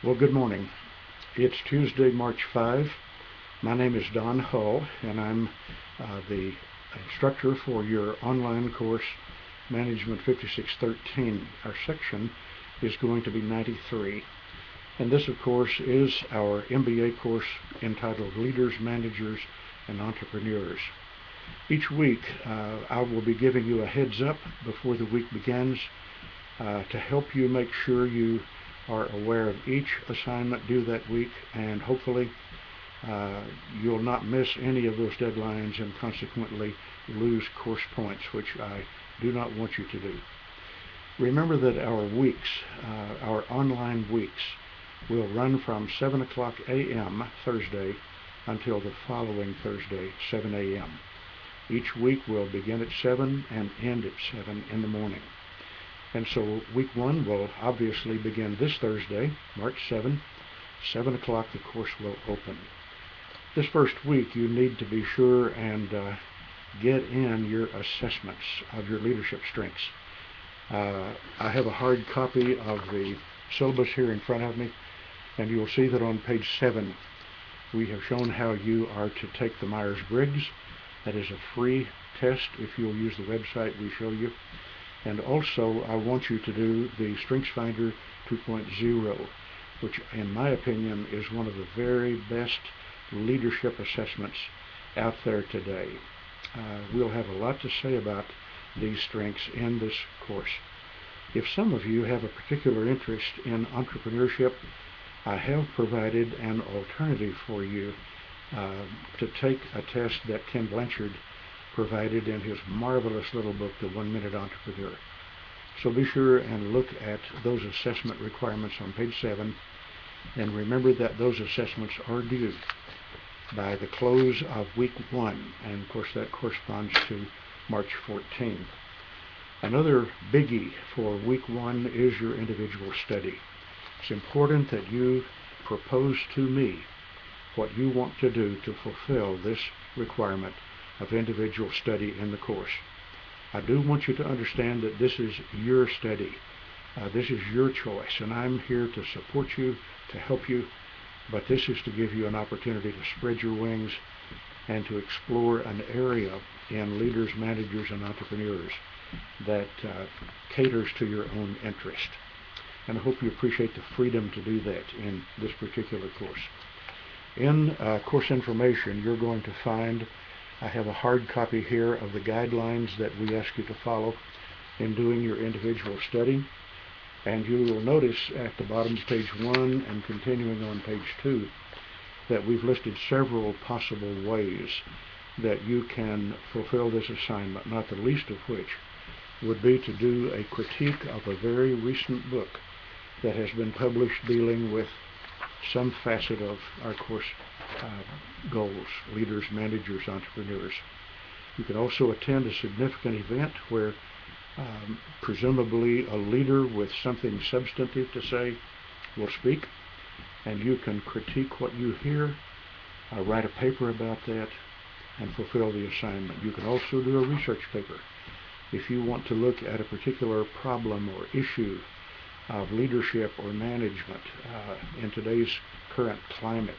Well, good morning. It's Tuesday, March 5. My name is Don Hull, and I'm the instructor for your online course, Management 5613. Our section is going to be 93. And this, of course, is our MBA course entitled Leaders, Managers, and Entrepreneurs. Each week, I will be giving you a heads up before the week begins to help you make sure you are aware of each assignment due that week, and hopefully you'll not miss any of those deadlines and consequently lose course points, which I do not want you to do. Remember that our weeks, our online weeks, will run from 7 o'clock a.m. Thursday until the following Thursday, 7 a.m. Each week will begin at 7 and end at 7 in the morning. And so week 1 will obviously begin this Thursday, March 7. 7 o'clock the course will open. This first week you need to be sure and get in your assessments of your leadership strengths. I have a hard copy of the syllabus here in front of me, and you'll see that on page 7 we have shown how you are to take the Myers-Briggs. That is a free test if you'll use the website we show you. And also, I want you to do the StrengthsFinder 2.0, which in my opinion is one of the very best leadership assessments out there today. We'll have a lot to say about these strengths in this course. If some of you have a particular interest in entrepreneurship, I have provided an alternative for you to take a test that Ken Blanchard provided in his marvelous little book, The 1 Minute Entrepreneur. So be sure and look at those assessment requirements on page 7, and remember that those assessments are due by the close of week 1, and of course that corresponds to March 14th. Another biggie for week 1 is your individual study. It's important that you propose to me what you want to do to fulfill this requirement of individual study in the course. I do want you to understand that this is your study. This is your choice, and I'm here to support you, to help you, but this is to give you an opportunity to spread your wings and to explore an area in leaders, managers, and entrepreneurs that caters to your own interest. And I hope you appreciate the freedom to do that in this particular course. In course information, you're going to find I have a hard copy here of the guidelines that we ask you to follow in doing your individual study. And you will notice at the bottom of page 1 and continuing on page 2 that we've listed several possible ways that you can fulfill this assignment, not the least of which would be to do a critique of a very recent book that has been published dealing with some facet of our course goals, leaders, managers, entrepreneurs. You can also attend a significant event where presumably a leader with something substantive to say will speak, and you can critique what you hear, write a paper about that, and fulfill the assignment. You can also do a research paper if you want to look at a particular problem or issue of leadership or management in today's current climate.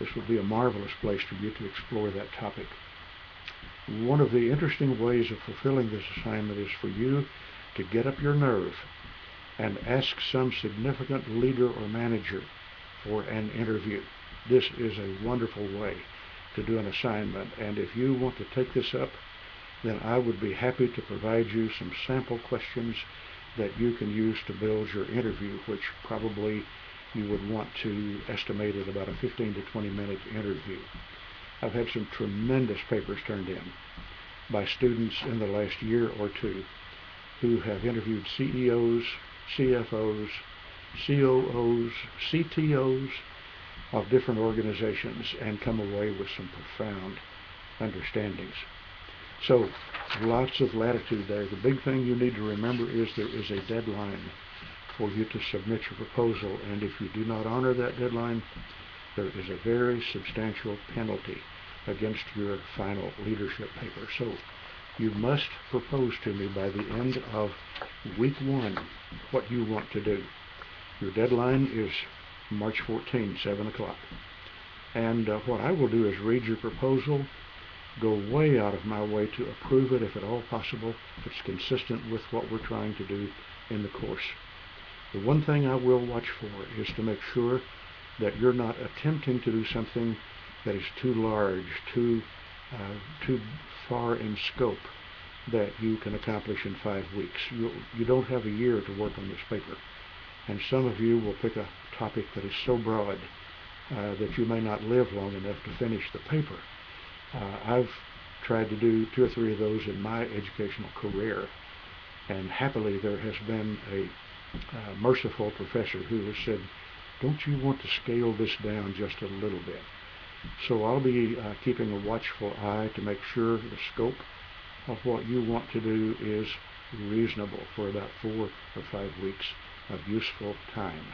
This would be a marvelous place for you to explore that topic. One of the interesting ways of fulfilling this assignment is for you to get up your nerve and ask some significant leader or manager for an interview. This is a wonderful way to do an assignment, and if you want to take this up, then I would be happy to provide you some sample questions that you can use to build your interview, which probably you would want to estimate at about a 15 to 20 minute interview. I've had some tremendous papers turned in by students in the last year or two who have interviewed CEOs, CFOs, COOs, CTOs of different organizations and come away with some profound understandings. So lots of latitude there. The big thing you need to remember is there is a deadline for you to submit your proposal, and if you do not honor that deadline, there is a very substantial penalty against your final leadership paper. So you must propose to me by the end of week 1 what you want to do. Your deadline is March 14, 7 o'clock. And what I will do is read your proposal, go way out of my way to approve it if at all possible, if it's consistent with what we're trying to do in the course. The one thing I will watch for is to make sure that you're not attempting to do something that is too large, too far in scope that you can accomplish in 5 weeks. You don't have a year to work on this paper. And some of you will pick a topic that is so broad that you may not live long enough to finish the paper. I've tried to do 2 or 3 of those in my educational career, and happily there has been a merciful professor who has said, don't you want to scale this down just a little bit? So I'll be keeping a watchful eye to make sure the scope of what you want to do is reasonable for about 4 or 5 weeks of useful time.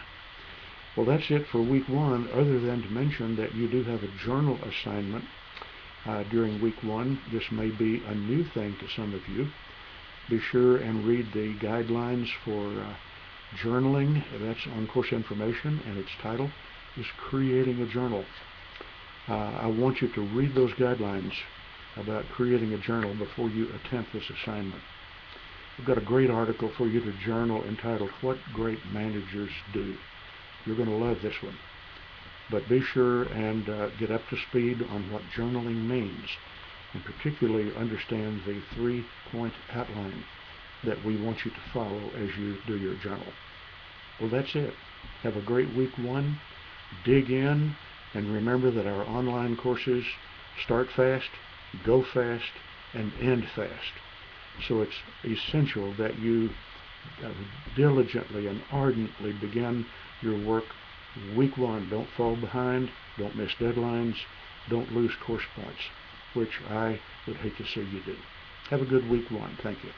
Well, that's it for week 1, other than to mention that you do have a journal assignment during week 1. This may be a new thing to some of you. Be sure and read the guidelines for journaling. That's on course information, and its title is Creating a Journal. I want you to read those guidelines about creating a journal before you attempt this assignment. I've got a great article for you to journal entitled What Great Managers Do. You're going to love this one. But be sure and get up to speed on what journaling means, and particularly understand the 3-point outline that we want you to follow as you do your journal. Well, that's it. Have a great week 1. Dig in, and remember that our online courses start fast, go fast, and end fast. So it's essential that you diligently and ardently begin your work week 1. Don't fall behind, don't miss deadlines, don't lose course points, which I would hate to see you do. Have a good week 1. Thank you.